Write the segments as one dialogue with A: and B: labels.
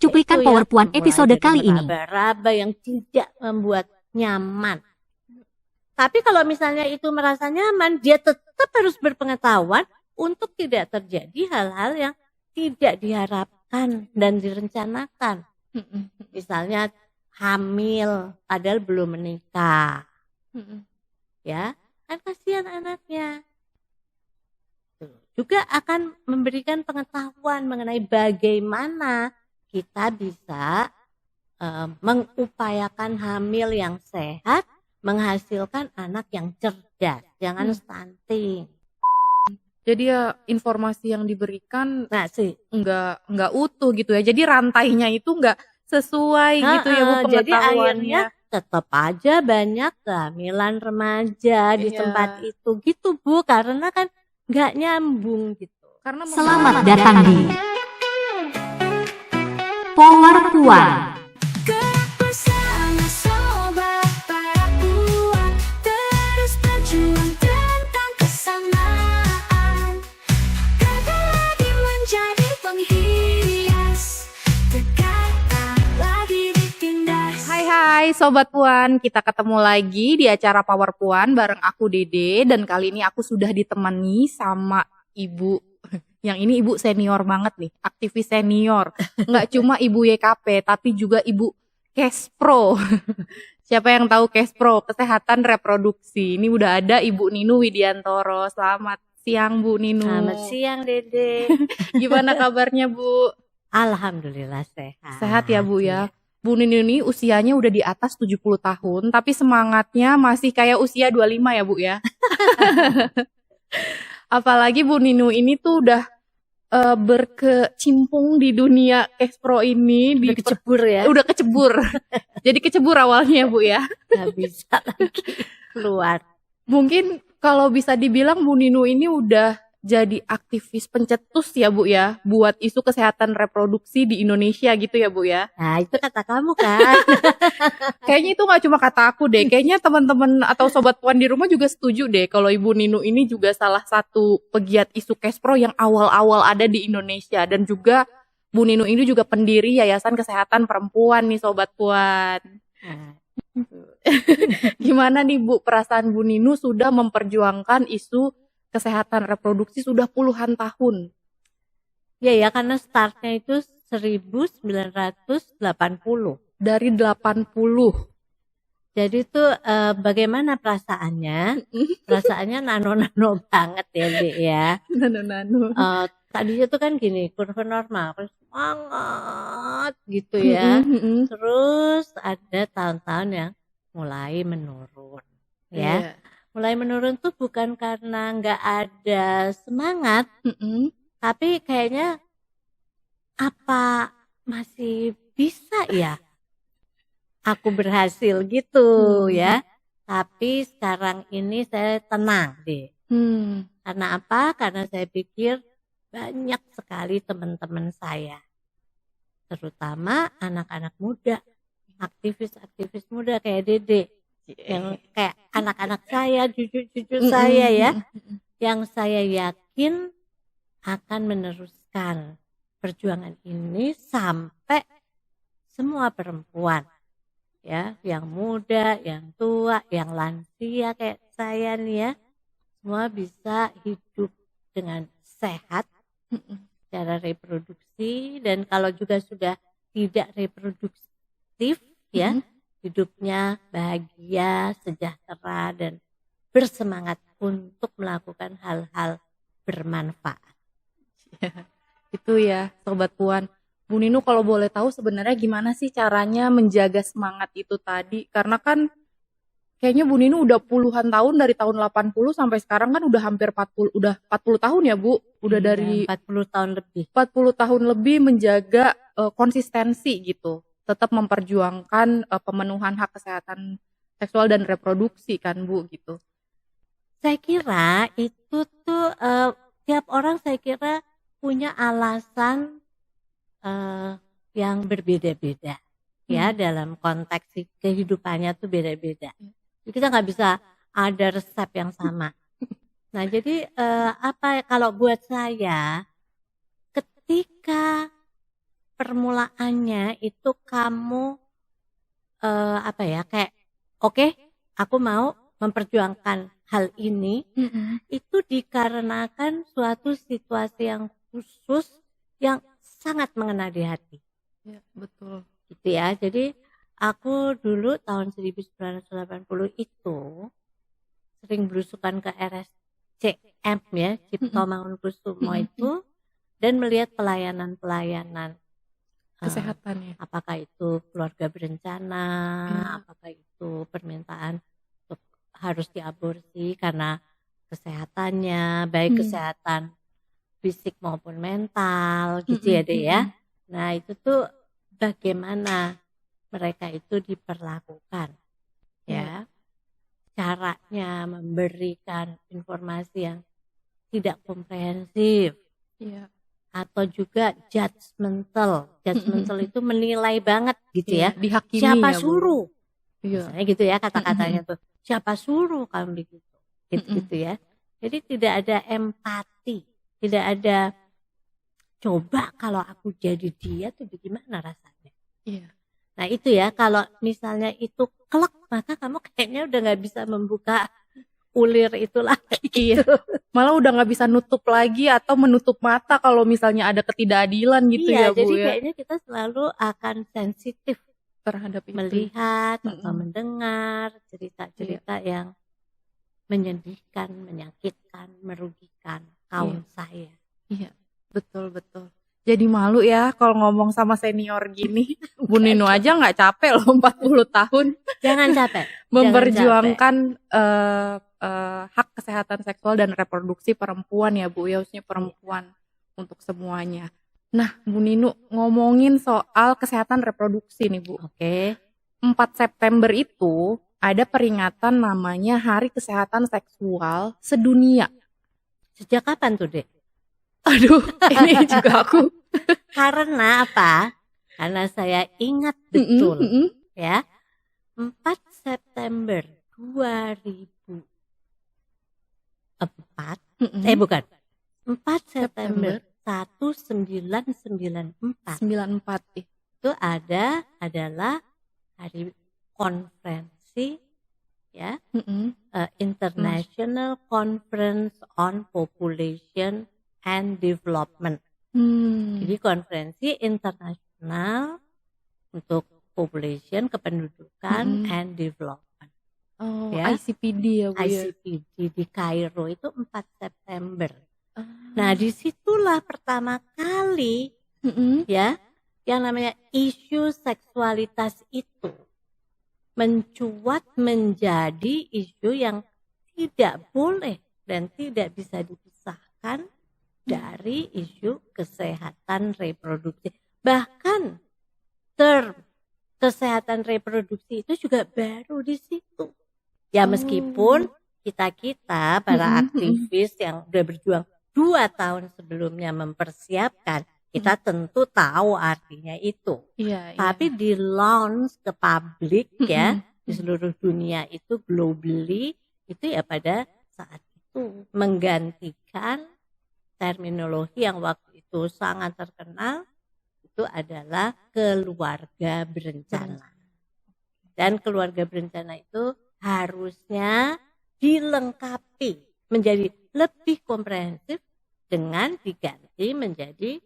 A: Cuplikan Power Puan episode kali ini.
B: Meraba-raba yang tidak membuat nyaman. Tapi kalau misalnya itu merasa nyaman, dia tetap harus berpengetahuan untuk tidak terjadi hal-hal yang tidak diharapkan dan direncanakan. Misalnya hamil padahal belum menikah. Ya, kan kasihan anaknya. Juga akan memberikan pengetahuan mengenai bagaimana kita bisa mengupayakan hamil yang sehat, menghasilkan anak yang cerdas, jangan stunting.
C: Jadi ya informasi yang diberikan
B: nggak
C: utuh gitu ya. Jadi rantainya itu nggak sesuai gitu ya Bu pengetahuannya.
B: Jadi akhirnya tetap aja banyak kehamilan remaja di tempat itu gitu Bu, karena kan nggak nyambung gitu.
C: Karena
A: Selamat datang di Power Puan.
C: Hai Sobat Puan, kita ketemu lagi di acara Power Puan bareng aku Dede. Dan kali ini aku sudah ditemani sama ibu. Yang ini ibu senior banget nih, aktivis senior. Nggak cuma ibu YKP, tapi juga ibu Kespro. Siapa yang tahu Kespro, kesehatan reproduksi. Ini udah ada Ibu Ninu Widiantoro. Selamat siang Bu Ninu.
B: Selamat siang Dede.
C: Gimana kabarnya Bu?
B: Alhamdulillah sehat.
C: Sehat ya Bu ya. Bu Ninu ini usianya udah di atas 70 tahun, tapi semangatnya masih kayak usia 25 ya Bu ya. Apalagi Bu Ninu ini tuh udah berkecimpung di dunia Kespro ini.
B: Udah kecebur ya.
C: Udah kecebur. Jadi kecebur awalnya Bu ya.
B: Gak bisa lagi keluar.
C: Mungkin kalau bisa dibilang Bu Ninu ini udah jadi aktivis pencetus ya Bu ya, buat isu kesehatan reproduksi di Indonesia gitu ya Bu ya.
B: Nah itu kata kamu kan.
C: Kayaknya itu gak cuma kata aku deh, kayaknya teman-teman atau Sobat Puan di rumah juga setuju deh kalau Ibu Ninu ini juga salah satu pegiat isu Kespro yang awal-awal ada di Indonesia. Dan juga Bu Ninu ini juga pendiri Yayasan Kesehatan Perempuan nih Sobat Puan. Gimana nih Bu perasaan Bu Ninu sudah memperjuangkan isu kesehatan reproduksi sudah puluhan tahun?
B: Ya karena startnya itu 1980.
C: Dari 80.
B: Jadi itu bagaimana perasaannya? Perasaannya nano-nano banget ya Dek ya.
C: Nano-nano.
B: Tadinya tuh kan gini, kurva normal, terus semangat gitu ya. Terus ada tahun-tahun yang mulai menurun ya. Mulai menurun tuh bukan karena nggak ada semangat, tapi kayaknya apa masih bisa ya aku berhasil gitu ya. Tapi sekarang ini saya tenang deh. Karena apa? Karena saya pikir banyak sekali teman-teman saya, terutama anak-anak muda, aktivis-aktivis muda kayak Dede, yang kayak anak-anak saya, cucu-cucu saya ya, yang saya yakin akan meneruskan perjuangan ini sampai semua perempuan ya, yang muda, yang tua, yang lansia kayak saya nih ya, semua bisa hidup dengan sehat secara reproduksi. Dan kalau juga sudah tidak reproduktif ya, hidupnya bahagia, sejahtera, dan bersemangat untuk melakukan hal-hal bermanfaat.
C: Ya, itu ya Sobat Puan. Bu Ninu kalau boleh tahu sebenarnya gimana sih caranya menjaga semangat itu tadi? Karena kan kayaknya Bu Ninu udah puluhan tahun, dari tahun 80 sampai sekarang kan udah hampir 40 tahun ya Bu. Udah dari
B: 40 tahun lebih.
C: 40 tahun lebih menjaga konsistensi gitu. Tetap memperjuangkan pemenuhan hak kesehatan seksual dan reproduksi kan Bu gitu.
B: Saya kira itu tuh tiap orang saya kira punya alasan yang berbeda-beda ya, dalam konteks kehidupannya tuh beda-beda. Kita nggak bisa ada resep yang sama. Nah jadi kalau buat saya, ketika permulaannya itu kamu kayak oke, aku mau memperjuangkan hal ini, itu dikarenakan suatu situasi yang khusus yang sangat mengena di hati.
C: Ya, betul.
B: Gitu ya. Jadi aku dulu tahun 1980 itu sering berusukan ke RSCM ya, Cipto Mangunkusumo itu, dan melihat pelayanan-pelayanan
C: Kesehatannya.
B: apakah itu keluarga berencana, apakah itu permintaan untuk harus diaborsi karena kesehatannya, baik kesehatan fisik maupun mental, gitu ya deh ya. Nah itu tuh bagaimana mereka itu diperlakukan, ya, caranya memberikan informasi yang tidak komprehensif, atau juga judgmental itu menilai banget gitu ya.
C: Dihakimi
B: Siapa
C: ya, Bu.
B: suruh?
C: Iya.
B: Misalnya gitu ya kata-katanya tuh. Siapa suruh kamu begitu? Gitu ya. Jadi tidak ada empati, tidak ada coba kalau aku jadi dia tuh bagaimana rasanya.
C: Iya.
B: Nah itu ya, kalau misalnya itu kelak, maka kamu kayaknya udah nggak bisa membuka ulir itu lagi.
C: Iya. Malah udah nggak bisa nutup lagi atau menutup mata kalau misalnya ada ketidakadilan gitu
B: Iya,
C: ya, Bu,
B: jadi
C: ya.
B: kayaknya kita selalu akan sensitif
C: Terhadap itu.
B: melihat atau mendengar cerita-cerita yang menyedihkan, menyakitkan, merugikan kaum saya.
C: Iya, betul. Jadi malu ya kalau ngomong sama senior gini. Bu Nino aja nggak capek loh 40 tahun
B: Jangan capek.
C: memperjuangkan hak kesehatan seksual dan reproduksi perempuan ya, Bu, ya, khususnya perempuan untuk semuanya. Nah, Bu Nino ngomongin soal kesehatan reproduksi nih, Bu.
B: Oke.
C: 4 September itu ada peringatan namanya Hari Kesehatan Seksual Sedunia.
B: Sejak kapan tuh, Dek?
C: Aduh, ini juga aku.
B: Karena apa? Karena saya ingat betul ya. 4 September 2004. Bukan. 4 September 1994.
C: 94
B: Itu adalah hari konferensi ya, International Conference on Population and Development. Jadi konferensi internasional untuk population, kependudukan and development.
C: Oh,
B: Ya.
C: ICPD ya, Bu, ya.
B: ICPD di Kairo itu 4 September. Nah, disitulah pertama kali ya yang namanya isu seksualitas itu mencuat menjadi isu yang tidak boleh dan tidak bisa dipisahkan dari isu kesehatan reproduksi. Bahkan term kesehatan reproduksi itu juga baru di situ. Ya meskipun kita para aktivis yang udah berjuang 2 tahun sebelumnya mempersiapkan, kita tentu tahu artinya itu.
C: Iya.
B: Tapi di launch ke publik ya di seluruh dunia itu globally itu ya pada saat itu menggantikan terminologi yang waktu itu sangat terkenal, itu adalah keluarga berencana. Dan keluarga berencana itu harusnya dilengkapi menjadi lebih komprehensif dengan diganti menjadi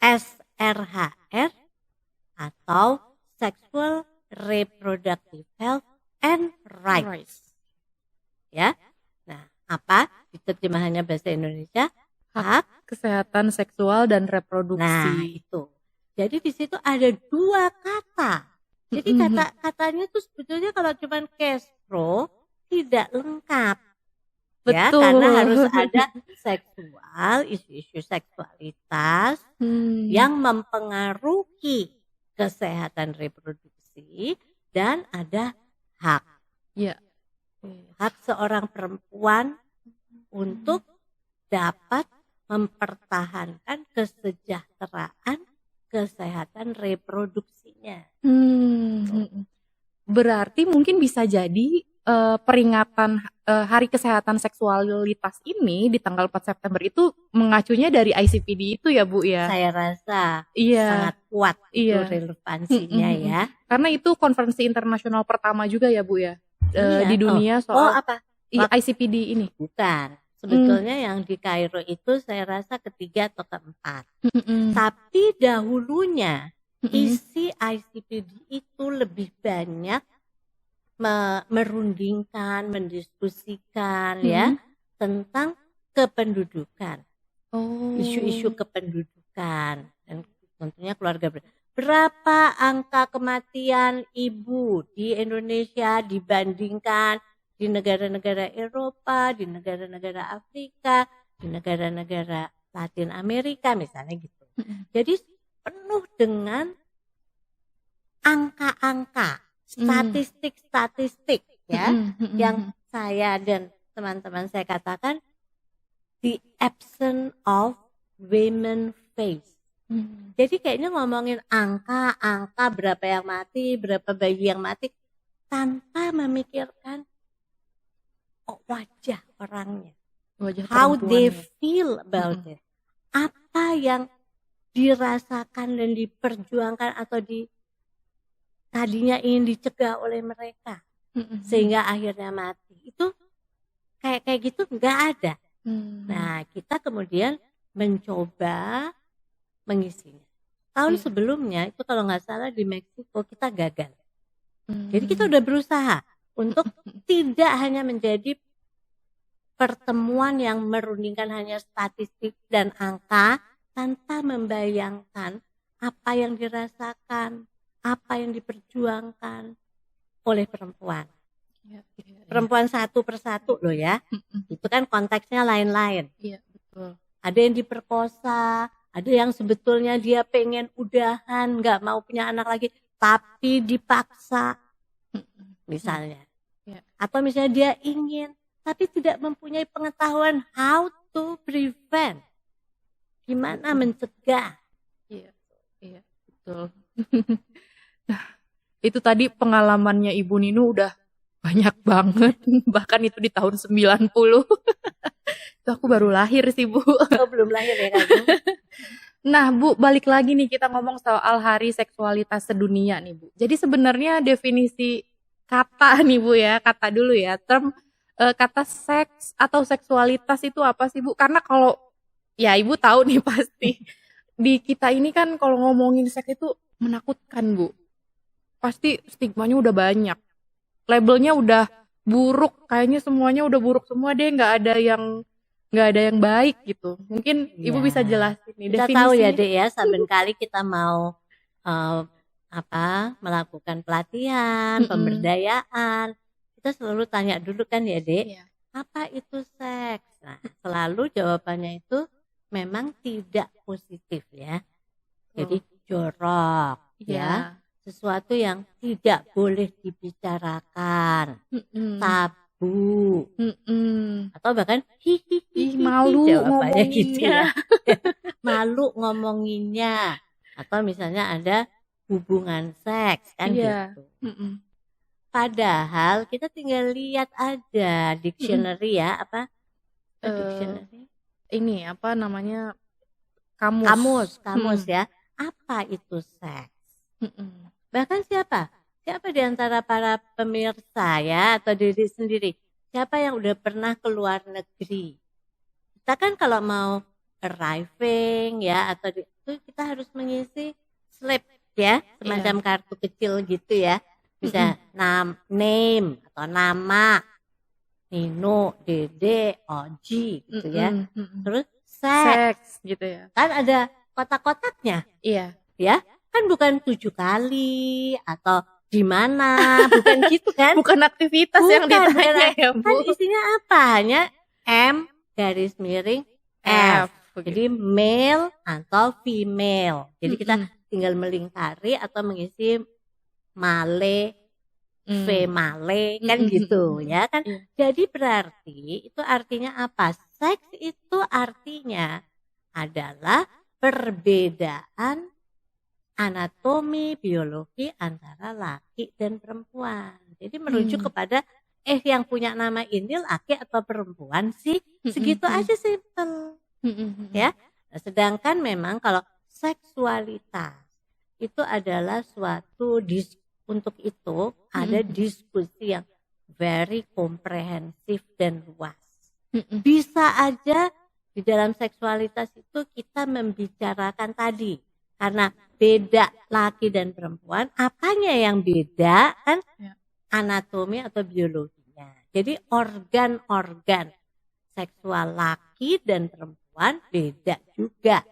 B: SRHR atau Sexual Reproductive Health and Rights. Ya. Nah, apa diterjemahannya bahasa Indonesia? Hak
C: Kesehatan seksual dan reproduksi.
B: Nah, itu. Jadi di situ ada 2 kata. Jadi kata-katanya tuh sebetulnya kalau cuman Castro tidak lengkap. Ya,
C: Betul.
B: karena harus ada seksual, isu-isu seksualitas yang mempengaruhi kesehatan reproduksi dan ada hak.
C: Iya.
B: Hak seorang perempuan untuk dapat mempertahankan kesejahteraan kesehatan reproduksinya.
C: Berarti mungkin bisa jadi peringatan Hari Kesehatan Seksualitas ini di tanggal 4 September itu mengacunya dari ICPD itu ya Bu ya?
B: Saya rasa
C: Iya,
B: sangat kuat itu
C: iya.
B: relevansinya ya.
C: Karena itu konferensi internasional pertama juga ya Bu ya?
B: Iya.
C: Di dunia
B: Oh
C: soal
B: apa?
C: ICPD ini.
B: Bukan. Sebetulnya yang di Kairo itu saya rasa ketiga atau keempat.
C: Mm-mm.
B: Tapi dahulunya
C: Mm-mm.
B: isi ICPD itu lebih banyak merundingkan, mendiskusikan ya tentang kependudukan,
C: Oh.
B: isu-isu kependudukan dan tentunya keluarga. Berapa angka kematian ibu di Indonesia dibandingkan di negara-negara Eropa, di negara-negara Afrika, di negara-negara Latin Amerika misalnya gitu. Jadi penuh dengan angka-angka, statistik-statistik ya, yang saya dan teman-teman saya katakan the absence of women face. Jadi kayaknya ngomongin angka berapa yang mati, berapa bayi yang mati tanpa memikirkan wajah orangnya.
C: Wajah
B: How they
C: perempuan ya.
B: feel about it. Apa yang dirasakan dan diperjuangkan atau tadinya ingin dicegah oleh mereka sehingga akhirnya mati. Itu kayak gitu nggak ada. Nah, kita kemudian mencoba mengisinya. Tahun sebelumnya itu kalau nggak salah di Meksiko kita gagal. Jadi kita udah berusaha untuk tidak hanya menjadi pertemuan yang merundingkan hanya statistik dan angka tanpa membayangkan apa yang dirasakan, apa yang diperjuangkan oleh perempuan. Perempuan satu persatu loh ya. Itu kan konteksnya lain-lain.
C: Iya, betul.
B: Ada yang diperkosa, ada yang sebetulnya dia pengen udahan, nggak mau punya anak lagi, tapi dipaksa. Misalnya. Atau misalnya dia ingin, tapi tidak mempunyai pengetahuan how to prevent. Gimana mencegah.
C: Iya, betul. Nah, itu tadi pengalamannya Ibu Ninu udah banyak banget, bahkan itu di tahun 90. Itu aku baru lahir sih Bu.
B: Oh, belum lahir ya kamu?
C: Nah Bu, balik lagi nih kita ngomong soal Hari Seksualitas Sedunia nih Bu. Jadi sebenarnya definisi kata nih Bu ya, kata dulu ya, kata seks atau seksualitas itu apa sih Bu? Karena kalau ya Ibu tahu nih pasti di kita ini kan kalau ngomongin seks itu menakutkan Bu. Pasti stigmanya udah banyak. Labelnya udah buruk, kayaknya semuanya udah buruk semua deh, nggak ada yang baik gitu. Mungkin Ibu bisa jelasin nih
B: Kita
C: definisinya.
B: tahu ya Dek ya, saben kali kita mau melakukan pelatihan, pemberdayaan, kita selalu tanya dulu kan ya Dek, apa itu seks? Nah, selalu jawabannya itu memang tidak positif ya. Jadi jorok ya. Sesuatu yang tidak boleh dibicarakan, tabu, atau bahkan
C: malu
B: jawabannya gitu
C: ngomonginnya.
B: ya. Malu ngomonginnya, atau misalnya ada hubungan seks kan gitu. Padahal kita tinggal lihat aja dictionary ya, apa dictionary?
C: Ini apa namanya, kamus
B: ya. Apa itu seks? Bahkan siapa di antara para pemirsa ya atau diri sendiri, siapa yang udah pernah keluar negeri? Kita kan kalau mau arriving ya atau itu kita harus mengisi slip ya, semacam kartu kecil gitu ya, bisa name atau nama, Nino, Dede, Oji gitu ya, terus seks
C: gitu ya,
B: kan ada kotak-kotaknya,
C: iya
B: ya. Kan bukan 7 kali atau di mana, bukan gitu kan?
C: Bukan aktivitas yang ditanya ya Bu.
B: Kan isinya apa? Hanya M garis miring F. Jadi male atau female. Jadi kita tinggal melingkari atau mengisi male, female kan gitu ya kan. Jadi berarti itu artinya apa? Seks itu artinya adalah perbedaan anatomi biologi antara laki dan perempuan. Jadi merujuk kepada yang punya nama ini laki atau perempuan sih? Segitu aja simple. Ya. Nah, sedangkan memang kalau seksualitas itu adalah suatu untuk itu ada diskusi yang very komprehensif dan luas. Bisa aja di dalam seksualitas itu kita membicarakan tadi, karena beda laki dan perempuan, apanya yang beda kan? Anatomi atau biologinya. Jadi organ-organ seksual laki dan perempuan beda juga,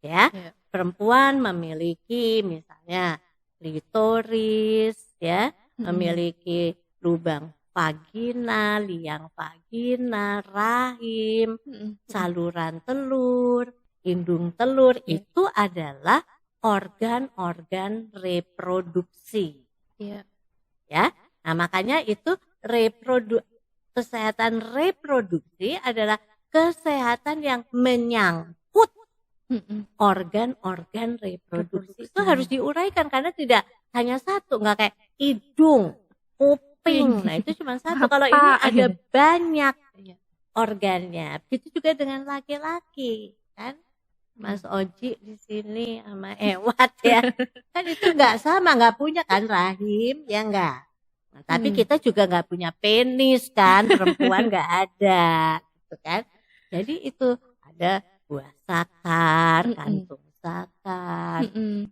B: ya. Perempuan memiliki misalnya klitoris, ya, memiliki lubang vagina, liang vagina, rahim, saluran telur, indung telur, itu adalah organ-organ reproduksi. Ya. Nah, makanya itu kesehatan reproduksi adalah kesehatan yang menyangkut organ-organ reproduksi. Itu harus diuraikan karena tidak hanya satu, nggak kayak hidung, kuping. Nah, itu cuma satu. Kalau ini ada banyak organnya. Begitu juga dengan laki-laki, kan? Mas Oji di sini sama Ewat ya. Kan itu nggak sama, nggak punya kan rahim, ya enggak. Nah, tapi kita juga nggak punya penis kan, perempuan nggak ada, gitu kan. Jadi itu ada buah sakar, kantung sakar,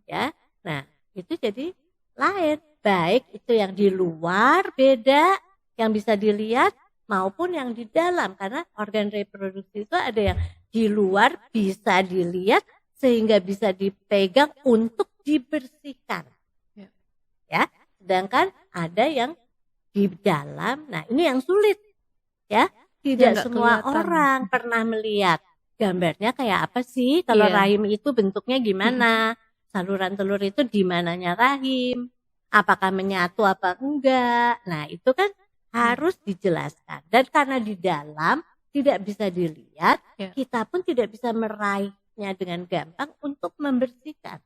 B: ya. Nah, itu jadi lain. Baik itu yang di luar beda, yang bisa dilihat, maupun yang di dalam. Karena organ reproduksi itu ada yang di luar bisa dilihat, sehingga bisa dipegang untuk dibersihkan. Ya, sedangkan ada yang di dalam, nah ini yang sulit, ya. Tidak semua orang pernah melihat gambarnya kayak apa sih, kalau rahim itu bentuknya gimana, saluran telur itu di mananya rahim, apakah menyatu apa enggak. Nah, itu kan harus dijelaskan. Dan karena di dalam tidak bisa dilihat, kita pun tidak bisa meraihnya dengan gampang untuk membersihkan.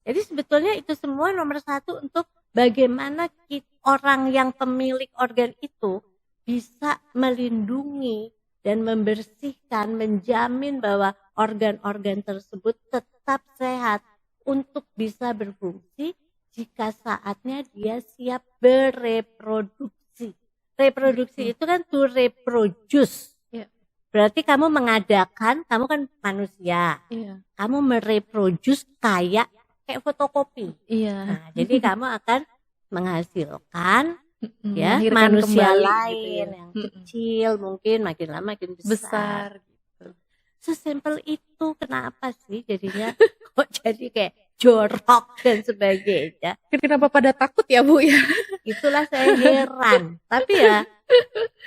B: Jadi sebetulnya itu semua nomor satu untuk bagaimana orang yang pemilik organ itu bisa melindungi dan membersihkan, menjamin bahwa organ-organ tersebut tetap sehat untuk bisa berfungsi jika saatnya dia siap bereproduksi. Reproduksi itu kan to reproduce. Berarti kamu mengadakan, kamu kan manusia. Kamu mereproduce kayak fotokopi. Nah, jadi kamu akan menghasilkan ya manusia lain gitu yang kecil, mungkin makin lama makin besar. Gitu. Sesimpel itu. Kenapa sih jadinya kok jadi kayak jorok dan sebagainya?
C: Kenapa pada takut ya, Bu ya?
B: Itulah saya heran. Tapi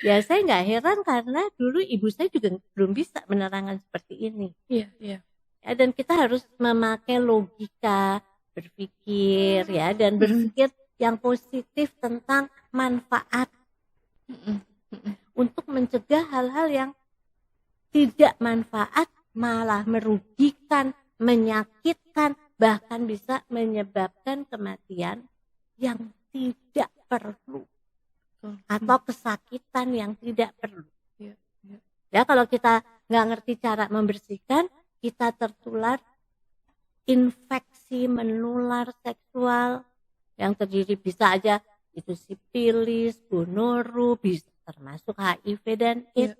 B: ya saya nggak heran karena dulu ibu saya juga belum bisa menerangkan seperti ini. Ya, dan kita harus memakai logika berpikir ya, dan berpikir yang positif tentang manfaat untuk mencegah hal-hal yang tidak manfaat, malah merugikan, menyakitkan, bahkan bisa menyebabkan kematian yang tidak perlu atau kesakitan yang tidak perlu. Ya, kalau kita nggak ngerti cara membersihkan, kita tertular infeksi menular seksual yang terdiri bisa aja itu sifilis, gonoru, bisa termasuk HIV dan AIDS.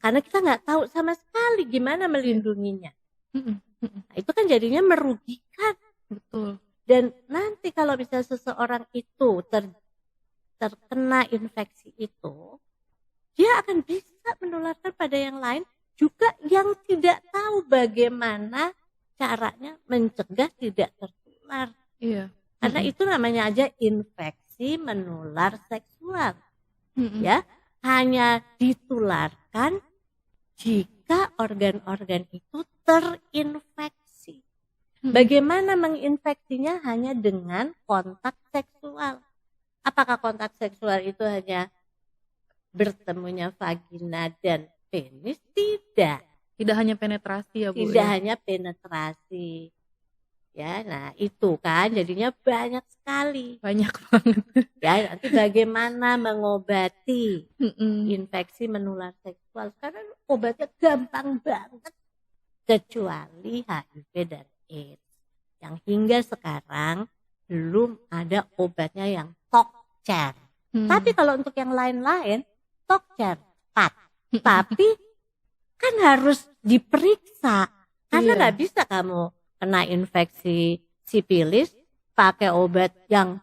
B: Karena kita nggak tahu sama sekali gimana melindunginya. Nah, itu kan jadinya merugikan.
C: Betul.
B: Dan nanti kalau bisa seseorang itu terkena infeksi itu, dia akan bisa menularkan pada yang lain juga yang tidak tahu bagaimana caranya mencegah tidak tertular. Karena itu namanya aja infeksi menular seksual. Ya, hanya ditularkan jika organ-organ itu terinfeksi. Bagaimana menginfeksinya? Hanya dengan kontak seksual. Apakah kontak seksual itu hanya bertemunya vagina dan penis? Tidak.
C: Tidak hanya penetrasi ya, Bu.
B: Tidak hanya penetrasi. Ya, nah itu kan jadinya banyak sekali.
C: Banyak banget.
B: Ya, nanti bagaimana mengobati
C: Mm-mm.
B: infeksi menular seksual? Sekarang obatnya gampang banget, kecuali HIV dan AIDS. Yang hingga sekarang belum ada obatnya yang tokcer. Tapi kalau untuk yang lain-lain, tokcer cepat. Tapi kan harus diperiksa. Karena
C: Iya.
B: nggak bisa kamu kena infeksi sipilis pakai obat yang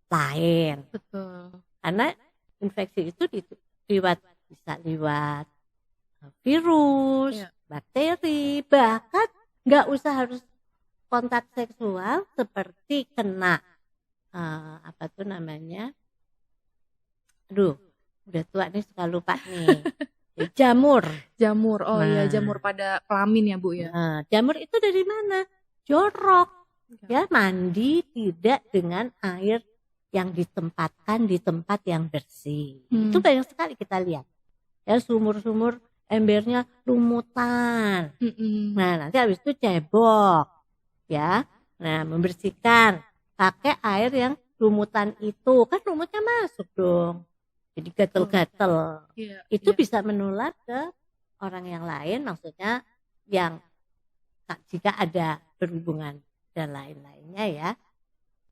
B: lain.
C: Betul.
B: Karena infeksi itu bisa lewat virus,
C: Iya.
B: bakteri, bahkan nggak usah harus kontak seksual seperti kena apa tuh namanya? Aduh, udah tua nih suka lupa nih. Jamur.
C: Jamur. Oh iya,
B: Nah.
C: jamur pada kelamin ya, Bu ya.
B: Nah, jamur itu dari mana? Jorok. Ya, mandi tidak dengan air yang ditempatkan di tempat yang bersih. Itu banyak sekali kita lihat. Ya, sumur-sumur embernya lumutan. Nah, nanti habis itu cebok. Ya. Nah, membersihkan pakai air yang lumutan itu. Kan lumutnya masuk dong. Jadi gatel-gatel.
C: Iya.
B: Itu bisa menular ke orang yang lain, maksudnya yang jika ada berhubungan dan lain-lainnya ya,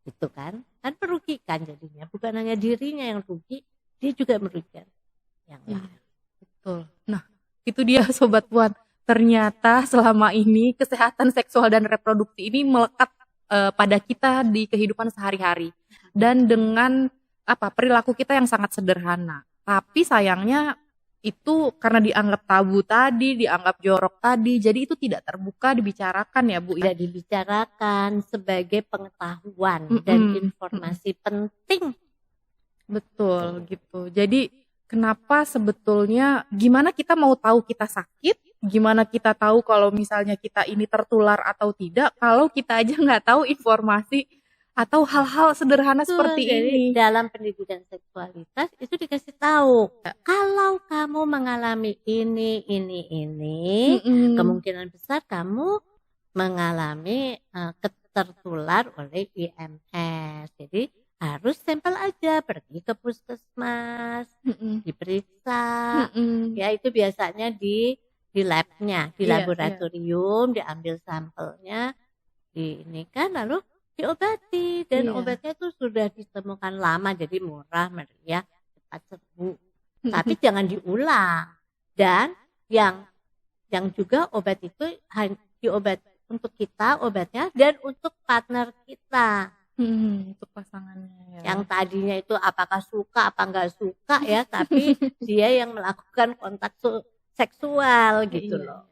B: itu kan merugikan jadinya, bukan hanya dirinya yang rugi, dia juga merugikan yang lain.
C: Betul. Nah, itu dia Sobat Puan. Ternyata selama ini kesehatan seksual dan reproduksi ini melekat pada kita di kehidupan sehari-hari, dan dengan perilaku kita yang sangat sederhana. Tapi sayangnya itu karena dianggap tabu tadi, dianggap jorok tadi, jadi itu tidak terbuka dibicarakan ya, Bu.
B: Tidak dibicarakan sebagai pengetahuan dan informasi penting.
C: Betul gitu. Jadi kenapa sebetulnya, gimana kita mau tahu kita sakit, gimana kita tahu kalau misalnya kita ini tertular atau tidak, kalau kita aja nggak tahu informasi atau hal-hal sederhana seperti ini.
B: Dalam pendidikan seksualitas itu dikasih tahu, kalau kamu mengalami ini, kemungkinan besar kamu mengalami tertular oleh IMS. Jadi harus sampel aja, pergi ke puskesmas, diperiksa. Ya, itu biasanya di labnya, di laboratorium, diambil sampelnya, ini kan lalu diobati, dan obatnya itu sudah ditemukan lama, jadi murah, meriah, cepat sembuh. Tapi jangan diulang. Dan yang juga obat itu diobat untuk kita obatnya, dan untuk partner kita.
C: Untuk pasangannya ya.
B: Yang tadinya itu apakah suka apa enggak suka ya, tapi dia yang melakukan kontak seksual gitu loh.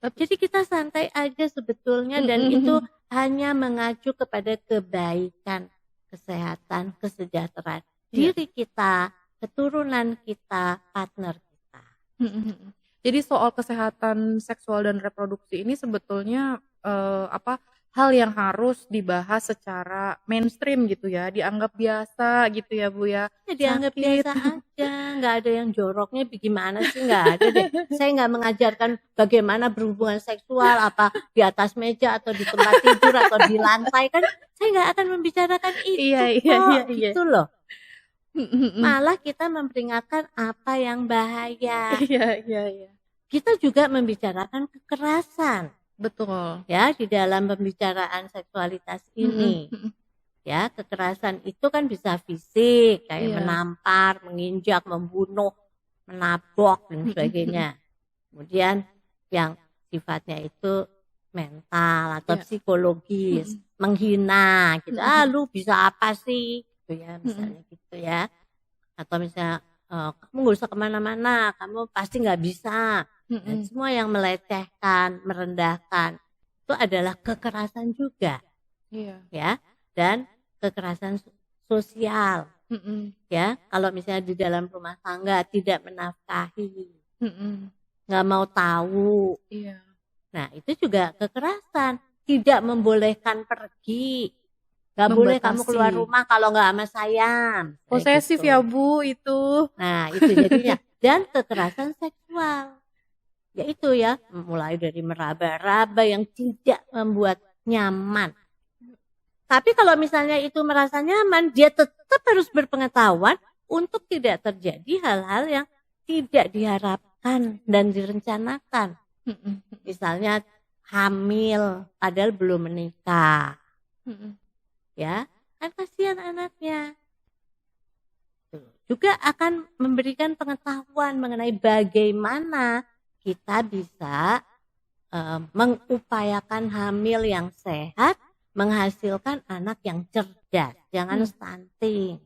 B: Jadi kita santai aja sebetulnya, dan itu hanya mengacu kepada kebaikan, kesehatan, kesejahteraan diri kita, keturunan kita, partner kita.
C: Jadi soal kesehatan seksual dan reproduksi ini sebetulnya hal yang harus dibahas secara mainstream gitu ya, dianggap biasa gitu ya, Bu ya.
B: Dianggap biasa aja, nggak ada yang joroknya, gimana sih, nggak ada deh. Saya nggak mengajarkan bagaimana berhubungan seksual, apa di atas meja atau di tempat tidur atau di lantai, kan saya nggak akan membicarakan itu gitu loh. Malah kita memperingatkan apa yang bahaya. Kita juga membicarakan kekerasan.
C: Betul.
B: Ya, di dalam pembicaraan seksualitas ini. Ya, kekerasan itu kan bisa fisik, kayak menampar, menginjak, membunuh, menabok dan sebagainya. Kemudian yang sifatnya itu mental atau psikologis, menghina gitu. Lu bisa apa sih? Gitu ya, misalnya gitu ya. Atau misalnya kamu gak usah kemana-mana, kamu pasti nggak bisa. Dan semua yang melecehkan, merendahkan itu adalah kekerasan juga, ya. Dan kekerasan sosial, ya. Kalau misalnya di dalam rumah tangga tidak menafkahi, nggak mau tahu, nah itu juga kekerasan. Tidak membolehkan pergi, nggak boleh kamu keluar rumah kalau nggak sama saya.
C: Posesif gitu ya, Bu, itu.
B: Nah itu jadinya. Dan kekerasan seksual, yaitu ya mulai dari meraba-raba yang tidak membuat nyaman, Tapi kalau misalnya itu merasa nyaman, dia tetap harus berpengetahuan untuk tidak terjadi hal-hal yang tidak diharapkan dan direncanakan. Misalnya hamil padahal belum menikah. Ya, kan kasihan anaknya. Juga akan memberikan pengetahuan mengenai bagaimana kita bisa mengupayakan hamil yang sehat, menghasilkan anak yang cerdas, jangan stunting.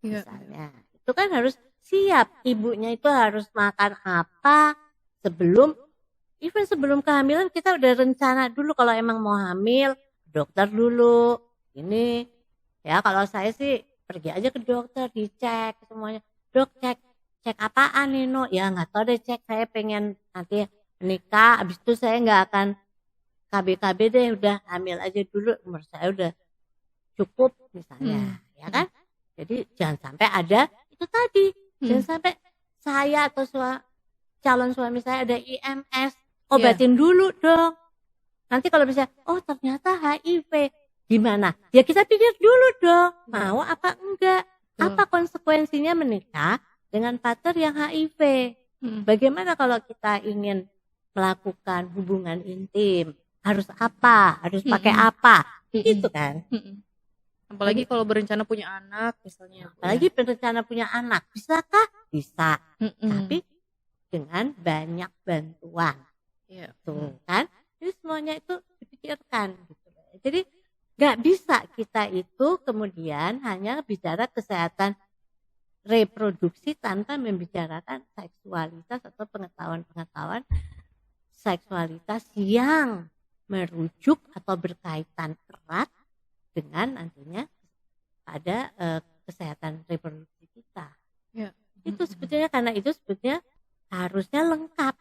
B: Misalnya, itu kan harus siap, ibunya itu harus makan apa sebelum kehamilan kita udah rencana dulu kalau emang mau hamil, dokter dulu. Ini ya kalau saya sih pergi aja ke dokter, dicek semuanya. Dok, cek apaan nih, No? Ya nggak tahu deh, cek, saya pengen nanti menikah, habis itu saya nggak akan KB deh, udah hamil aja dulu, umur saya udah cukup misalnya, ya kan? Jadi jangan sampai ada itu tadi, jangan sampai saya atau calon suami saya ada IMS, obatin dulu dong. Nanti kalau bisa, oh ternyata HIV, gimana? Ya kita pikir dulu dong, mau apa enggak? Apa konsekuensinya menikah dengan partner yang HIV? Bagaimana kalau kita ingin melakukan hubungan intim? Harus apa? Harus pakai apa? Gitu kan?
C: Apalagi kalau berencana punya anak misalnya.
B: Apalagi berencana punya anak, bisakah? Bisa, tapi dengan banyak bantuan. Tuh kan? Jadi semuanya itu dipikirkan. Gitu. Jadi nggak bisa kita itu kemudian hanya bicara kesehatan reproduksi tanpa membicarakan seksualitas atau pengetahuan seksualitas yang merujuk atau berkaitan erat dengan nantinya pada kesehatan reproduksi kita. Itu sebetulnya, karena itu sebetulnya harusnya lengkap.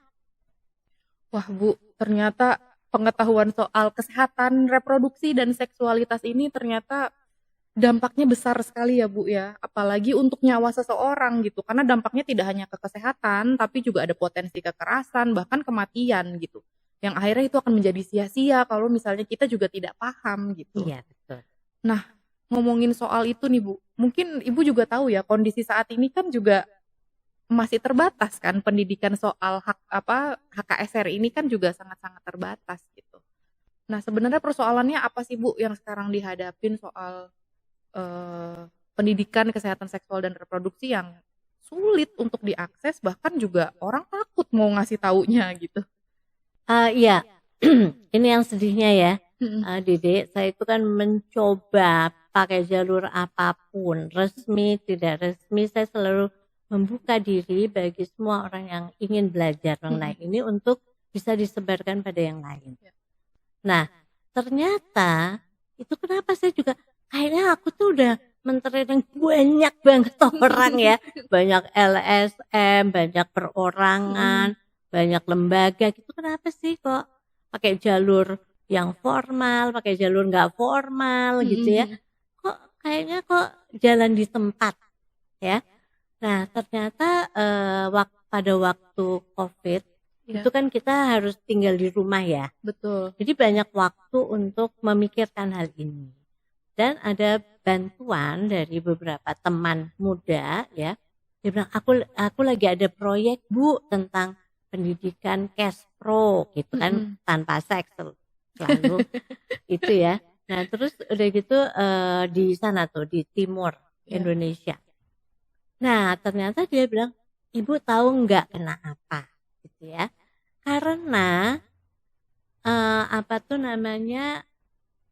C: Wah Bu, ternyata pengetahuan soal kesehatan reproduksi dan seksualitas ini ternyata dampaknya besar sekali ya Bu ya. Apalagi untuk nyawa seseorang gitu. Karena dampaknya tidak hanya ke kesehatan, tapi juga ada potensi kekerasan, bahkan kematian gitu. Yang akhirnya itu akan menjadi sia-sia kalau misalnya kita juga tidak paham gitu.
B: Iya, betul.
C: Nah, ngomongin soal itu nih Bu, mungkin Ibu juga tahu ya kondisi saat ini kan juga masih terbatas kan pendidikan soal HKSR ini kan juga sangat-sangat terbatas gitu. Nah, sebenarnya persoalannya apa sih Bu yang sekarang dihadapin soal pendidikan kesehatan seksual dan reproduksi yang sulit untuk diakses, bahkan juga orang takut mau ngasih taunya gitu.
B: Iya, ini yang sedihnya ya, Dede. Saya itu kan mencoba pakai jalur apapun, resmi, tidak resmi, saya selalu membuka diri bagi semua orang yang ingin belajar mengenai ini untuk bisa disebarkan pada yang lain. Nah, ternyata itu kenapa saya juga kayaknya aku tuh udah men-training banyak banget orang ya, banyak LSM, banyak perorangan, banyak lembaga gitu. Kenapa sih kok pakai jalur yang formal, pakai jalur nggak formal gitu ya? Kok kayaknya kok jalan di tempat ya? Nah, ternyata pada waktu COVID itu kan kita harus tinggal di rumah ya.
C: Betul.
B: Jadi banyak waktu untuk memikirkan hal ini. Dan ada bantuan dari beberapa teman muda ya. Dia bilang, aku lagi ada proyek Bu tentang pendidikan cash pro gitu kan, tanpa seks selalu itu ya. Nah, terus udah gitu di sana tuh di timur Indonesia. Nah, ternyata dia bilang, Ibu tahu nggak kena apa gitu ya? Karena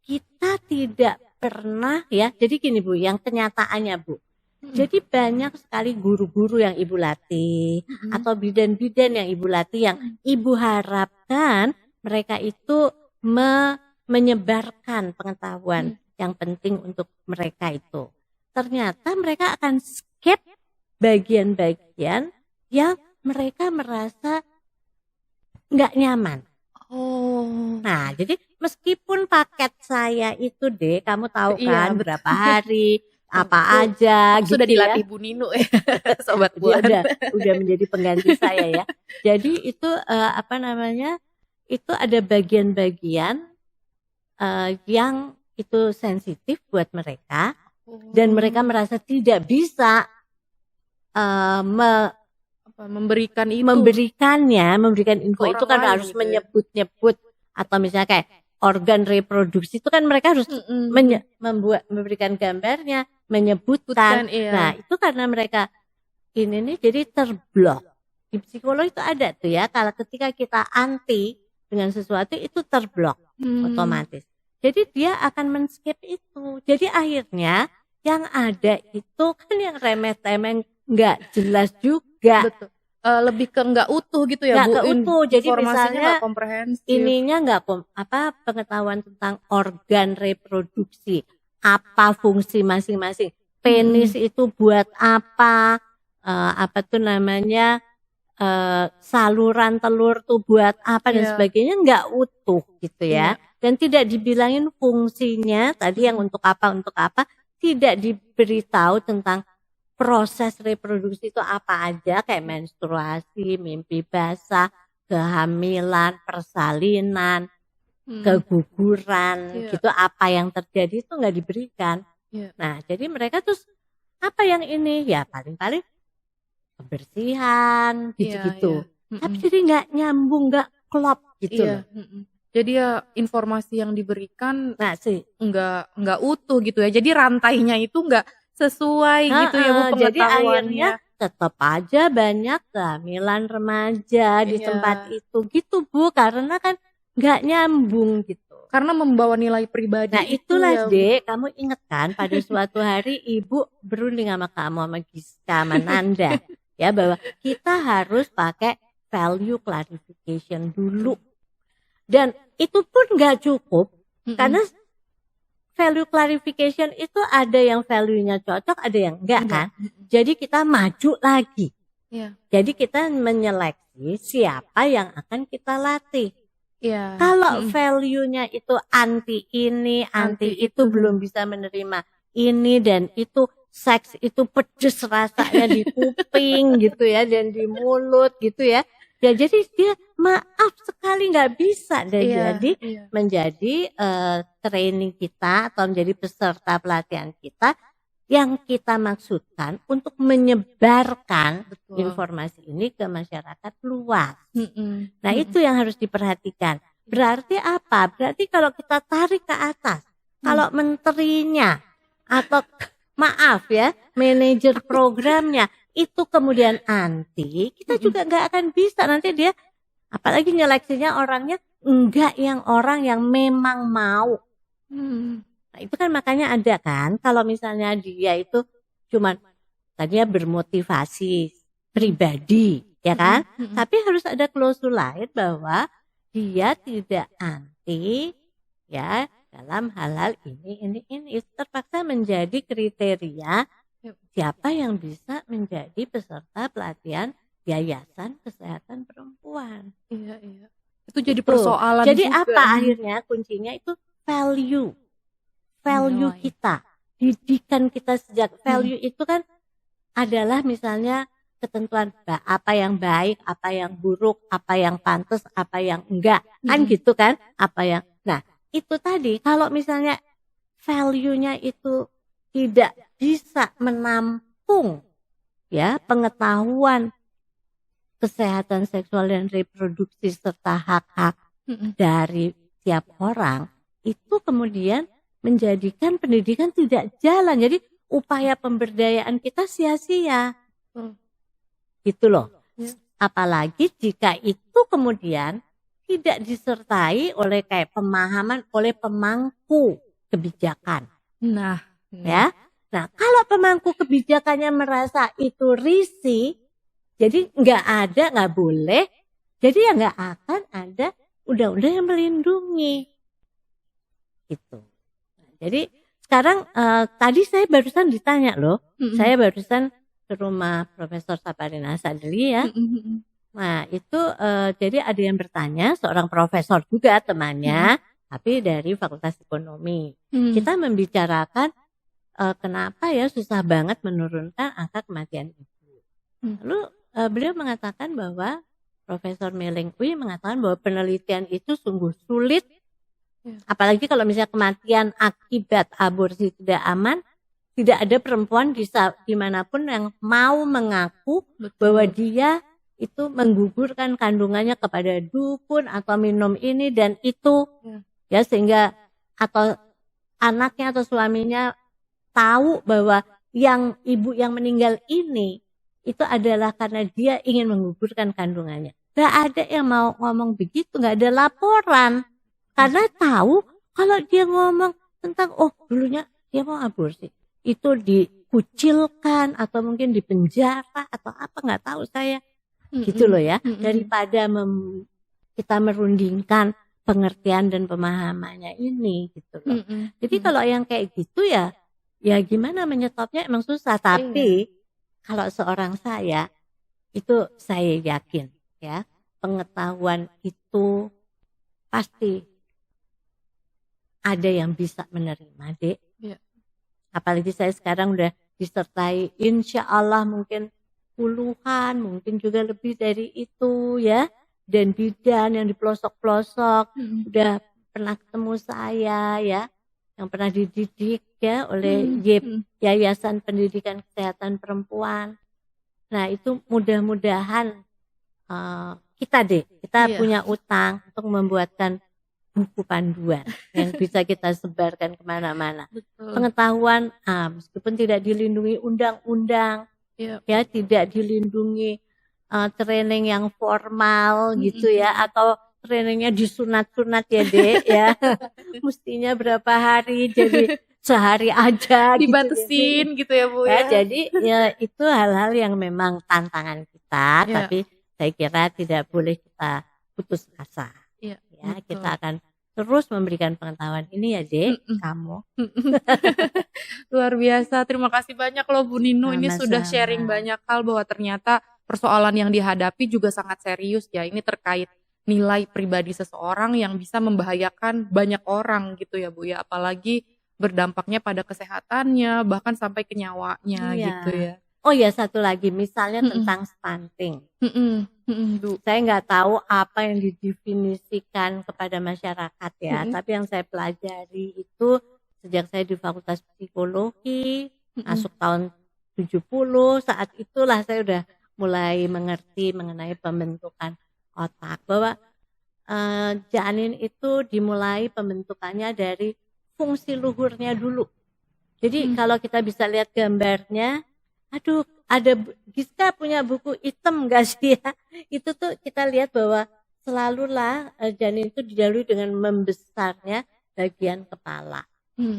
B: kita tidak pernah ya. Jadi gini Bu, yang kenyataannya Bu. Jadi banyak sekali guru-guru yang Ibu latih atau bidan-bidan yang Ibu latih yang Ibu harapkan mereka itu menyebarkan pengetahuan yang penting untuk mereka itu. Ternyata mereka akan skip bagian-bagian yang mereka merasa nggak nyaman. Nah, jadi meskipun paket saya itu deh, kamu tahu kan berapa hari, apa aja gitu
C: sudah dilatih
B: ya.
C: Bu Nino ya, Sobat Puan.
B: Udah menjadi pengganti saya ya. Jadi itu itu ada bagian-bagian yang itu sensitif buat mereka dan mereka merasa tidak bisa
C: memberikan itu.
B: memberikan info
C: Ke
B: itu
C: orang
B: kan
C: lain
B: harus
C: gitu ya.
B: menyebut-nyebut atau misalnya kayak organ reproduksi itu kan mereka harus memberikan gambarnya, menyebutkan.
C: Iya.
B: Nah, itu karena mereka ini nih jadi terblok. Di psikolog itu ada tuh ya, kalau ketika kita anti dengan sesuatu itu terblok otomatis. Jadi dia akan men-skip itu. Jadi akhirnya yang ada itu kan yang remeh-temeh nggak jelas juga.
C: Betul. Lebih ke nggak utuh gitu ya,
B: Nggak
C: Bu.
B: keutuh. Jadi
C: Informasinya
B: misalnya
C: nggak komprehensif.
B: ininya nggak pengetahuan tentang organ reproduksi, apa fungsi masing-masing. Penis itu buat apa? Apa tuh namanya? Saluran telur tuh buat apa dan sebagainya nggak utuh gitu ya. Dan tidak dibilangin fungsinya tadi yang untuk apa, tidak diberitahu tentang proses reproduksi itu apa aja kayak menstruasi, mimpi basah, kehamilan, persalinan, keguguran, gitu apa yang terjadi itu nggak diberikan. Nah, jadi mereka terus apa yang ini ya paling-paling kebersihan gitu-gitu. Tapi jadi nggak nyambung, nggak klop gitu.
C: Jadi ya informasi yang diberikan
B: nggak
C: utuh gitu ya. Jadi rantainya itu nggak sesuai gitu ya, Bu, pengetahuannya.
B: Jadi akhirnya tetap aja banyak kehamilan remaja di tempat itu gitu, Bu, karena kan nggak nyambung gitu.
C: Karena membawa nilai pribadi.
B: Nah itulah Dek, kamu inget kan pada suatu hari Ibu berunding sama kamu, sama Giska, sama Nanda ya bahwa kita harus pakai value clarification dulu. Dan itu pun nggak cukup karena value clarification itu ada yang value-nya cocok, ada yang enggak kan. Jadi kita maju lagi. Jadi kita menyeleksi siapa yang akan kita latih. Kalau value-nya itu anti ini, anti itu, belum bisa menerima ini dan itu, seks itu pedes rasanya di kuping gitu ya dan di mulut gitu ya. Ya jadi dia maaf sekali nggak bisa dan jadi menjadi training kita atau menjadi peserta pelatihan kita yang kita maksudkan untuk menyebarkan informasi ini ke masyarakat luas. Nah itu yang harus diperhatikan. Berarti apa? Berarti kalau kita tarik ke atas, kalau menterinya atau maaf ya manajer programnya itu kemudian anti, kita juga nggak akan bisa. Nanti dia apalagi nyeleksinya orangnya enggak yang orang yang memang mau. Nah itu kan makanya ada kan kalau misalnya dia itu cuman tadinya bermotivasi pribadi ya kan, tapi harus ada klausul lain bahwa dia tidak anti ya dalam hal-hal ini itu terpaksa menjadi kriteria siapa yang bisa menjadi peserta pelatihan Yayasan Kesehatan Perempuan.
C: Itu jadi persoalan.
B: Jadi
C: juga.
B: apa akhirnya kuncinya itu value kita, didikan kita sejak value itu kan adalah misalnya ketentuan apa yang baik, apa yang buruk, apa yang pantas, apa yang enggak, kan gitu kan? Apa yang, nah itu tadi kalau misalnya value-nya itu tidak bisa menampung ya pengetahuan kesehatan seksual dan reproduksi serta hak-hak dari tiap orang, itu kemudian menjadikan pendidikan tidak jalan. Jadi upaya pemberdayaan kita sia-sia. Gitu loh. Apalagi jika itu kemudian tidak disertai oleh kayak pemahaman oleh pemangku kebijakan. Ya. Nah, kalau pemangku kebijakannya merasa itu risih, jadi nggak boleh, jadi ya nggak akan ada undang-undang yang melindungi. Gitu. Nah, jadi sekarang tadi saya barusan ditanya loh, saya barusan ke rumah Profesor Saparina Sadli ya. Nah itu jadi ada yang bertanya, seorang profesor juga temannya, tapi dari Fakultas Ekonomi. Kita membicarakan kenapa ya susah banget menurunkan angka kematian ibu. Lalu beliau mengatakan bahwa Profesor Meleng Uy mengatakan bahwa penelitian itu sungguh sulit
C: Ya.
B: Apalagi kalau misalnya kematian akibat aborsi tidak aman, tidak ada perempuan dimanapun yang mau mengaku bahwa dia itu menggugurkan kandungannya kepada dukun atau minum ini dan itu, ya sehingga atau anaknya atau suaminya tahu bahwa yang ibu yang meninggal ini itu adalah karena dia ingin menggugurkan kandungannya. Gak ada yang mau ngomong begitu, gak ada laporan. Karena tahu kalau dia ngomong tentang dulunya dia mau aborsi, itu dikucilkan atau mungkin dipenjara atau apa nggak tahu saya. Gitu loh ya. Daripada kita merundingkan pengertian dan pemahamannya ini gitu loh. Jadi kalau yang kayak gitu ya gimana menyetopnya emang susah. Tapi kalau seorang saya itu saya yakin ya pengetahuan itu pasti ada yang bisa menerima, Dek.
C: Ya.
B: Apalagi saya sekarang udah disertai insya Allah mungkin puluhan, mungkin juga lebih dari itu ya. Dan bidan yang di pelosok-pelosok udah pernah ketemu saya ya, yang pernah dididik ya oleh Yayasan Pendidikan Kesehatan Perempuan. Nah itu mudah-mudahan kita punya utang untuk membuatkan buku panduan yang bisa kita sebarkan kemana-mana. Pengetahuan meskipun tidak dilindungi undang-undang, ya tidak dilindungi training yang formal gitu ya, atau trainingnya disunat-sunat ya Dek ya. Mestinya berapa hari jadi sehari aja
C: dibatasin gitu ya Bu ya.
B: Jadi ya itu hal-hal yang memang tantangan kita, tapi saya kira tidak boleh kita putus asa. Ya, kita akan terus memberikan pengetahuan ini ya Dek, kamu.
C: Luar biasa, terima kasih banyak loh Bu Nino. Ini sudah sharing banyak hal bahwa ternyata persoalan yang dihadapi juga sangat serius ya. Ini terkait nilai pribadi seseorang yang bisa membahayakan banyak orang gitu ya Bu ya. Apalagi berdampaknya pada kesehatannya, bahkan sampai ke nyawanya gitu ya.
B: Oh ya satu lagi misalnya tentang stunting. Saya nggak tahu apa yang didefinisikan kepada masyarakat ya, tapi yang saya pelajari itu sejak saya di Fakultas Psikologi masuk tahun 70, saat itulah saya udah mulai mengerti mengenai pembentukan otak, bahwa janin itu dimulai pembentukannya dari fungsi luhurnya dulu. Jadi kalau kita bisa lihat gambarnya, ada Giska punya buku hitam gak sih ya? Itu tuh kita lihat bahwa selalulah janin itu didahului dengan membesarnya bagian kepala,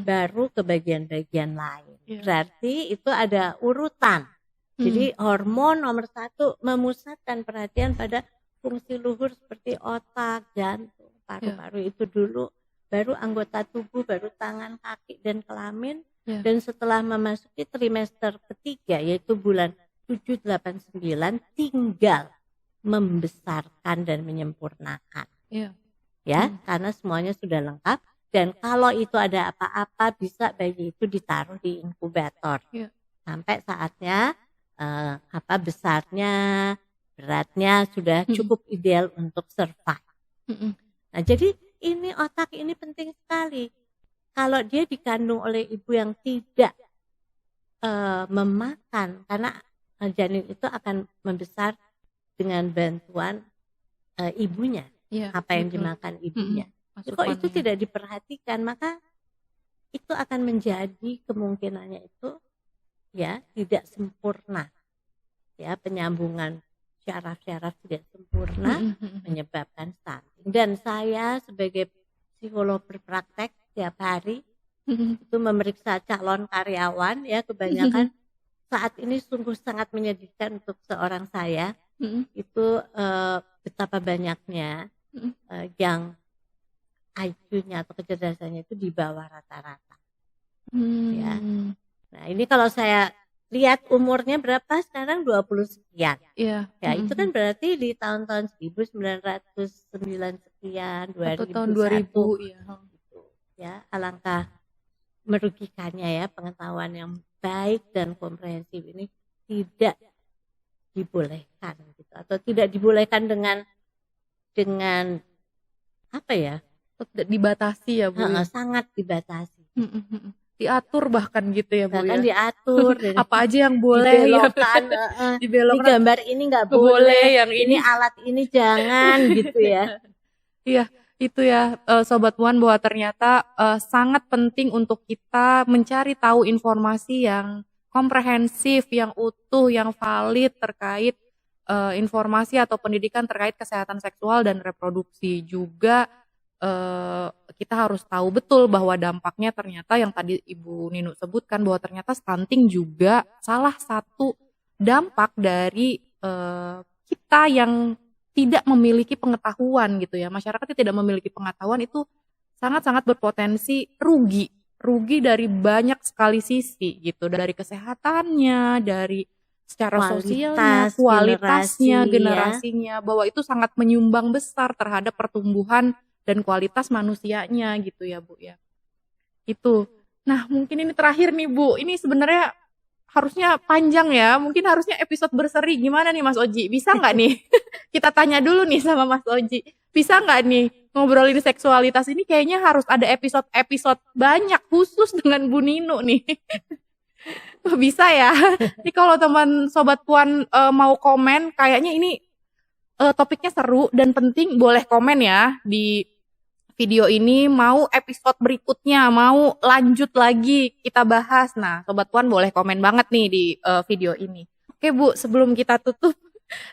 B: baru ke bagian-bagian lain. Berarti itu ada urutan. Jadi hormon nomor 1 memusatkan perhatian pada fungsi luhur seperti otak, jantung, paru-paru itu dulu, baru anggota tubuh, baru tangan, kaki, dan kelamin. Dan setelah memasuki trimester ketiga yaitu bulan 7, 8, 9 tinggal membesarkan dan menyempurnakan. Karena semuanya sudah lengkap dan kalau itu ada apa-apa bisa bayi itu ditaruh di inkubator. Sampai saatnya besarnya, beratnya sudah cukup ideal untuk survive. Nah, jadi ini otak ini penting sekali. Kalau dia dikandung oleh ibu yang tidak memakan, karena janin itu akan membesar dengan bantuan ibunya, apa yang dimakan ibunya. Kok itu tidak diperhatikan, maka itu akan menjadi kemungkinannya itu ya tidak sempurna, ya penyambungan syaraf-syaraf tidak sempurna menyebabkan stunting. Dan saya sebagai psikolog berpraktek tiap hari itu memeriksa calon karyawan ya, kebanyakan saat ini sungguh sangat menyedihkan untuk seorang saya. Itu betapa banyaknya yang IQ-nya atau kecerdasannya itu di bawah rata-rata. Ya. Nah, ini kalau saya lihat umurnya berapa sekarang 20 sekian. Ya, itu kan berarti di tahun-tahun 1909 sekian, 2001.
C: Atau tahun 2000
B: ya. Alangkah merugikannya ya pengetahuan yang baik dan komprehensif ini tidak dibolehkan gitu, atau tidak dibolehkan dengan apa ya?
C: Dibatasi ya Bu ya?
B: sangat dibatasi.
C: Diatur bahkan gitu ya Bu
B: Bahkan
C: ya?
B: diatur dan
C: Apa aja yang boleh ya?
B: dibelokkan, ini
C: Dibelokkan
B: gambar ini nggak
C: nggak boleh,
B: boleh,
C: yang
B: ini alat ini jangan gitu ya.
C: Iya, itu ya Sobat Puan, bahwa ternyata sangat penting untuk kita mencari tahu informasi yang komprehensif, yang utuh, yang valid terkait informasi atau pendidikan terkait kesehatan seksual dan reproduksi. Juga kita harus tahu betul bahwa dampaknya ternyata yang tadi Ibu Ninu sebutkan, bahwa ternyata stunting juga salah satu dampak dari kita yang tidak memiliki pengetahuan gitu ya. Masyarakat yang tidak memiliki pengetahuan itu sangat-sangat berpotensi rugi dari banyak sekali sisi gitu, dari kesehatannya, dari secara sosialnya, kualitasnya, generasinya, bahwa itu sangat menyumbang besar terhadap pertumbuhan dan kualitas manusianya gitu ya Bu ya. Itu. Nah, mungkin ini terakhir nih Bu. Ini sebenarnya harusnya panjang ya, mungkin harusnya episode berseri. Gimana nih Mas Oji? Bisa nggak nih? Kita tanya dulu nih sama Mas Oji. Bisa nggak nih ngobrolin seksualitas ini? Kayaknya harus ada episode banyak khusus dengan Bu Ninu nih. Bisa ya? Ini kalau teman Sobat Puan mau komen, kayaknya ini topiknya seru dan penting, boleh komen ya di video ini, mau episode berikutnya, mau lanjut lagi kita bahas. Nah, Sobat Puan boleh komen banget nih di video ini. Oke Bu, sebelum kita tutup,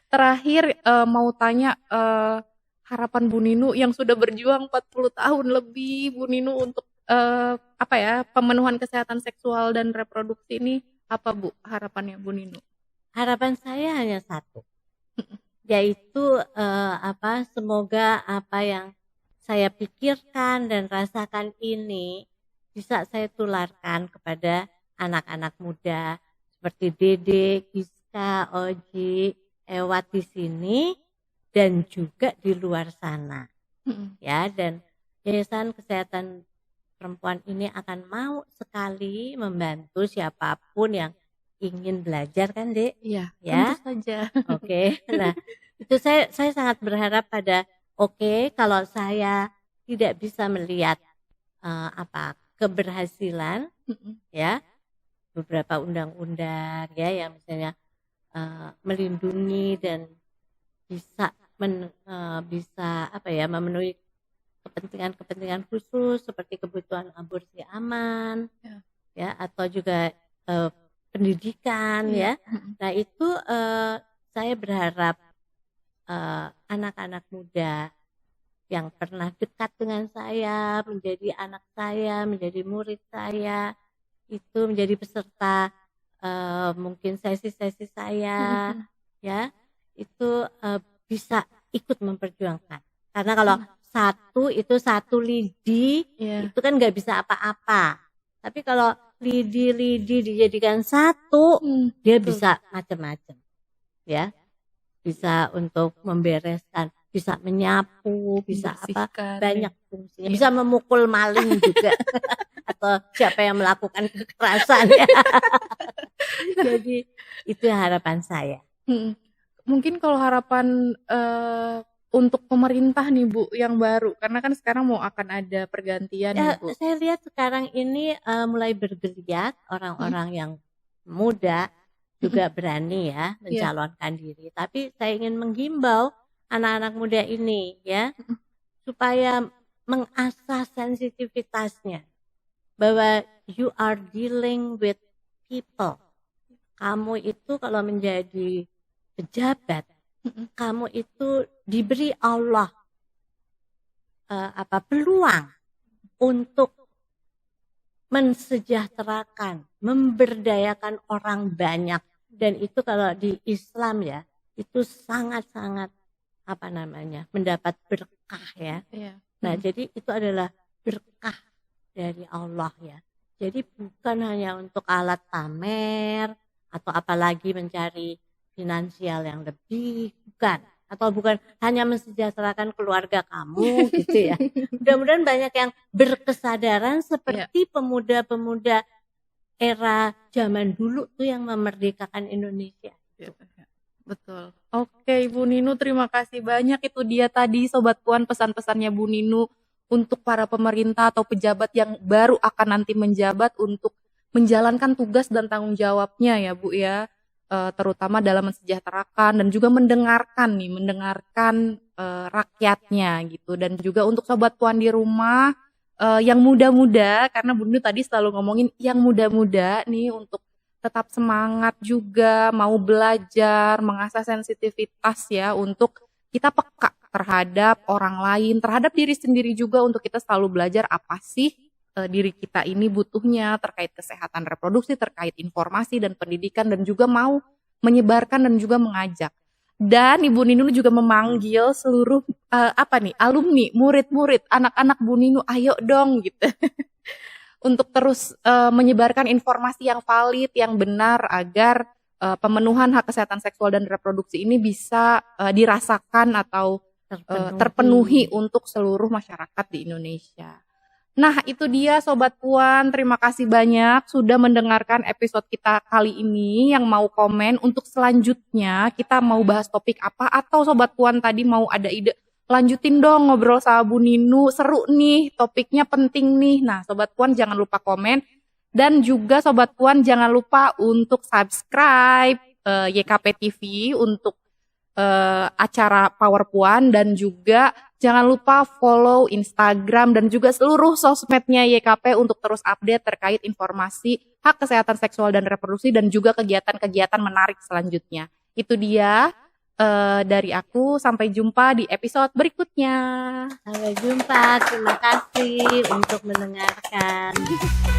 C: terakhir mau tanya harapan Bu Ninu yang sudah berjuang 40 tahun lebih, Bu Ninu, untuk pemenuhan kesehatan seksual dan reproduksi ini, apa Bu harapannya Bu Ninu?
B: Harapan saya hanya satu, yaitu semoga apa yang saya pikirkan dan rasakan ini bisa saya tularkan kepada anak-anak muda seperti Dede, Giska, Oji, Ewat di sini dan juga di luar sana. Ya, dan Yayasan Kesehatan Perempuan ini akan mau sekali membantu siapapun yang ingin belajar, kan Dek?
C: Iya,
B: ya.
C: tentu saja.
B: Oke. Nah, itu saya sangat berharap pada kalau saya tidak bisa melihat keberhasilan ya, beberapa undang-undang ya yang misalnya melindungi dan bisa memenuhi kepentingan khusus seperti kebutuhan aborsi aman ya, atau juga pendidikan ya. Nah, itu saya berharap anak-anak muda yang pernah dekat dengan saya, menjadi anak saya, menjadi murid saya, itu menjadi peserta mungkin sesi-sesi saya, ya, itu bisa ikut memperjuangkan. Karena kalau satu lidi, itu kan nggak bisa apa-apa. Tapi kalau lidi-lidi dijadikan satu, dia bisa macam-macam, ya. Bisa untuk membereskan, bisa menyapu, bisa banyak fungsinya, bisa memukul maling juga atau siapa yang melakukan kekerasan ya. Jadi itu harapan saya.
C: Mungkin kalau harapan untuk pemerintah nih Bu yang baru, karena kan sekarang mau akan ada pergantian nih Bu.
B: Saya lihat sekarang ini mulai bergeliat orang-orang yang muda juga berani ya mencalonkan diri. Tapi saya ingin menghimbau anak-anak muda ini ya, supaya mengasah sensitivitasnya, bahwa you are dealing with people. Kamu itu kalau menjadi pejabat, kamu itu diberi Allah peluang untuk mensejahterakan, memberdayakan orang banyak, dan itu kalau di Islam ya, itu sangat-sangat mendapat berkah ya. Nah, jadi itu adalah berkah dari Allah ya. Jadi bukan hanya untuk alat pamer atau apalagi mencari finansial yang lebih, bukan hanya mensejahterakan keluarga kamu gitu ya. Mudah-mudahan banyak yang berkesadaran seperti pemuda-pemuda era zaman dulu tuh yang memerdekakan Indonesia.
C: Betul. Oke, Bu Ninu, terima kasih banyak. Itu dia tadi Sobat Puan pesan-pesannya Bu Ninu untuk para pemerintah atau pejabat yang baru akan nanti menjabat untuk menjalankan tugas dan tanggung jawabnya ya Bu ya. Terutama dalam mensejahterakan dan juga mendengarkan rakyatnya gitu. Dan juga untuk Sobat Puan di rumah yang muda-muda, karena Bunda tadi selalu ngomongin yang muda-muda nih untuk tetap semangat juga, mau belajar, mengasah sensitivitas ya untuk kita peka terhadap orang lain, terhadap diri sendiri juga untuk kita selalu belajar apa sih diri kita ini butuhnya terkait kesehatan reproduksi, terkait informasi dan pendidikan dan juga mau menyebarkan dan juga mengajak. Dan Ibu Ninu juga memanggil seluruh alumni, murid-murid, anak-anak Bu Ninu, ayo dong gitu. Untuk terus menyebarkan informasi yang valid, yang benar agar pemenuhan hak kesehatan seksual dan reproduksi ini bisa dirasakan atau terpenuhi untuk seluruh masyarakat di Indonesia. Nah, itu dia Sobat Puan, terima kasih banyak sudah mendengarkan episode kita kali ini. Yang mau komen untuk selanjutnya kita mau bahas topik apa, atau Sobat Puan tadi mau ada ide, lanjutin dong ngobrol sama Bu Ninu, seru nih, topiknya penting nih. Nah, Sobat Puan jangan lupa komen, dan juga Sobat Puan jangan lupa untuk subscribe YKP TV untuk acara Power Puan, dan juga jangan lupa follow Instagram dan juga seluruh sosmednya YKP untuk terus update terkait informasi hak kesehatan seksual dan reproduksi dan juga kegiatan-kegiatan menarik selanjutnya. Itu dia dari aku, sampai jumpa di episode berikutnya.
B: Sampai jumpa, terima kasih untuk mendengarkan.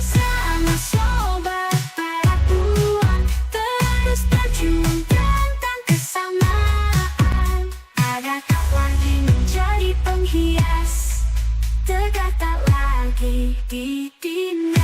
D: Sama sobat perempuan, terus perjuangkan kesamaan agar lagi menjadi penghias, tegak tak lagi di dunia.